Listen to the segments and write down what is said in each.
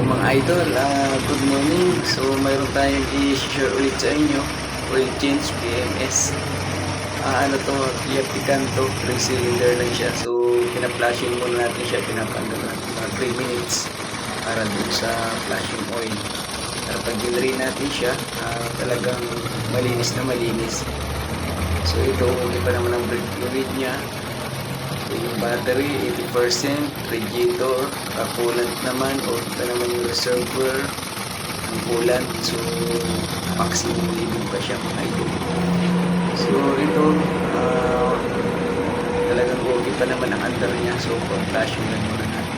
Mga idol, good morning. So mayroon tayong i-share ulit sa inyo, oil change PMS. Ano to, Kia Picanto, 3 cylinder lang siya. So pina-flashing muna natin siya, pinapandal natin mga 3 minutes para dun sa flashing oil. Para pag ginrain natin siya, talagang malinis na malinis. So ito, okay pa naman ang brake fluid niya. So yung battery 80%, radiator, coolant naman, o ito naman yung reservoir, ang coolant. So maximum living pa siya mga idol. So ito, talagang okay pa naman ang under niya. So pag-flashing lang muna natin.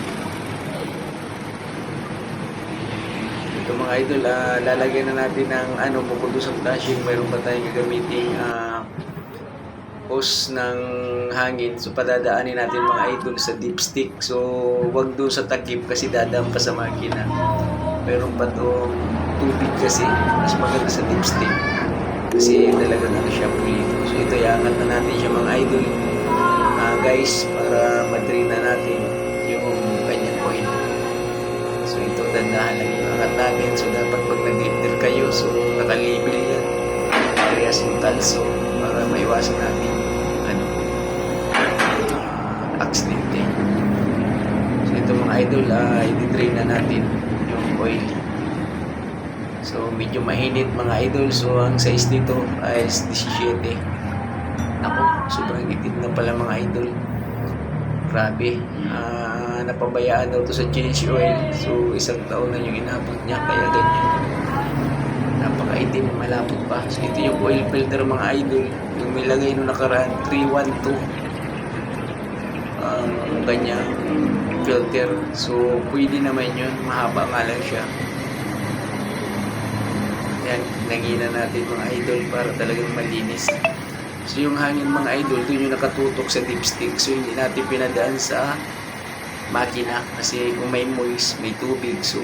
Ito mga idol, lalagyan na natin ng bukod doon sa flashing, mayroon pa tayong gagamitin hose ng hangin. So padadaanin natin mga idol sa dipstick. So wag doon sa takip kasi dadaan pa sa makina. Meron pa to tubig kasi mas maganda sa dipstick kasi talagang siya pulido. So ito, iangat na natin siya mga idol, guys, para madrain na natin yung kanyang oil. So ito, dandahan lang yung angat natin. So dapat pag nag-lifter kayo, so nakalibel yan, parehas yung talso, para maiwasan natin aksidente. So ito mga idol, i-drain na natin yung oil. So medyo mainit mga idol. So ang size nito ay 17. Ako, sobrang itim na pala mga idol. Grabe. Napabayaan daw to sa change oil. So isang taon na yung inabot niya, kaya ganyan. Napakaitim, malapot pa. So ito yung oil filter mga idol, yung nilagay nung nakaraan, 312 ang kanyang filter. So pwede naman yun, mahaba nga lang siya. Yan, nangina natin mga idol para talagang malinis. So yung hangin mga idol, doon yung nakatutok sa dipstick. So hindi natin pinadaan sa makina kasi kung may moist, may tubig, so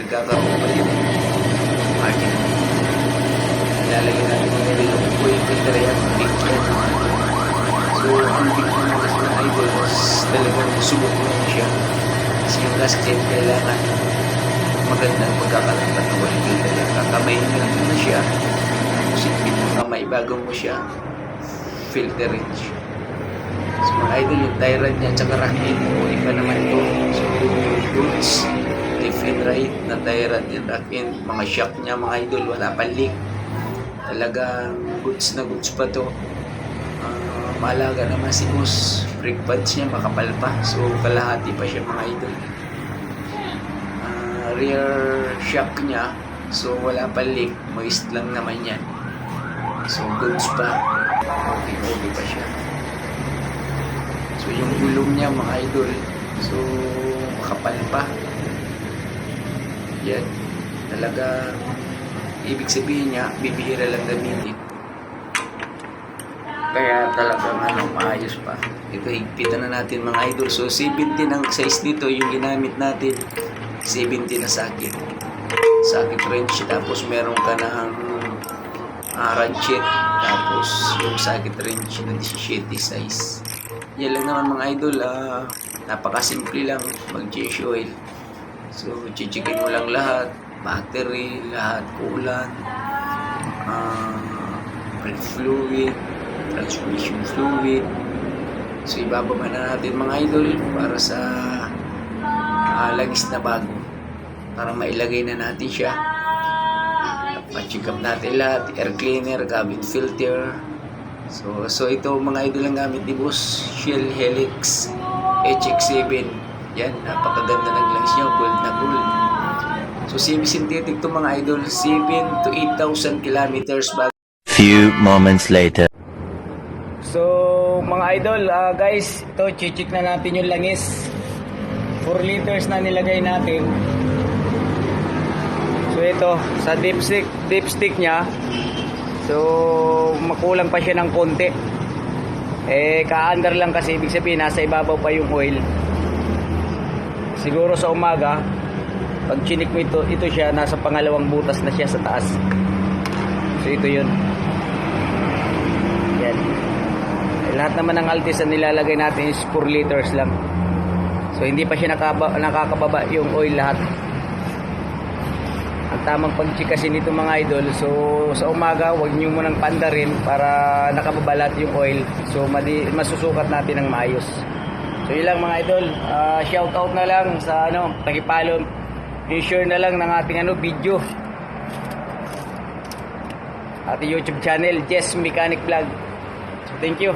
nagkakaroon pa yung makina. Ilalagay natin yung oil filter yan, big yan. So ang big naman kasi ng idol, talagang subok lang siya. Kasi yung gasket kailangan magandang pagkakalantan ng oil filter yan. Kakamayin mo lang na siya, sipit ng kamay bago mo siya filterin siya. So mga idol, yung tie rod niya tsaka racket, okay pa naman ito. So goods, left and right na tie rod yung racket, mga shock niya mga idol, wala pa leak. Talagang goods na goods pa to. Maalaga naman si boss. Brake pads niya makapal pa, so kalahati pa siya mga idol. Rear shock niya, so wala pa leak, moist lang naman yan. So goods pa, okay pa siya. So yung gulong niya mga idol, so makapal pa yan. Talaga, ibig sabihin niya, bibihira lang gamitin. Kaya talagang maayos pa. Ito, higpitan na natin mga idol. So 70 ang size nito, yung ginamit natin 70 na socket wrench. Tapos meron ka ng ratchet, tapos yung socket wrench na 17 size. Yan lang naman mga idol. Napakasimple lang mag-change oil. So chichikin mo lang lahat, battery, lahat, coolant, brake fluid, transmission fluid. So ibababa na natin mga idol para sa lagis na bago, para mailagay na natin siya. Pa-check up natin lahat, air cleaner, cabin filter. So ito mga idol ang gamit ni boss, Shell Helix HX7. Yan, napakaganda ng glass niya, gold na gold. So semi-synthetic to mga idol, 7 to 8,000 kilometers bago. Few moments later. So mga idol, guys, ito chichik na natin yung langis. 4 liters na nilagay natin. So ito, sa dipstick niya, so makulang pa siya ng konti. Ka-under lang kasi, ibig sabihin nasa ibabaw pa yung oil. Siguro sa umaga, pag chinik mo ito siya, nasa pangalawang butas na siya sa taas. So ito yun. Yan. Lahat naman ng Altis na nilalagay natin is 4 liters lang. So hindi pa siya nakakababa yung oil lahat. ang tamang pagchikasin nito mga idol. So sa umaga huwag nyo munang pandarin para nakababalat yung oil. So masusukat natin ng maayos. So yun lang mga idol. Shout out na lang sa tagipalon. I-share na lang ng ating video. Ating YouTube channel, Jess Mechanic Vlog. So thank you.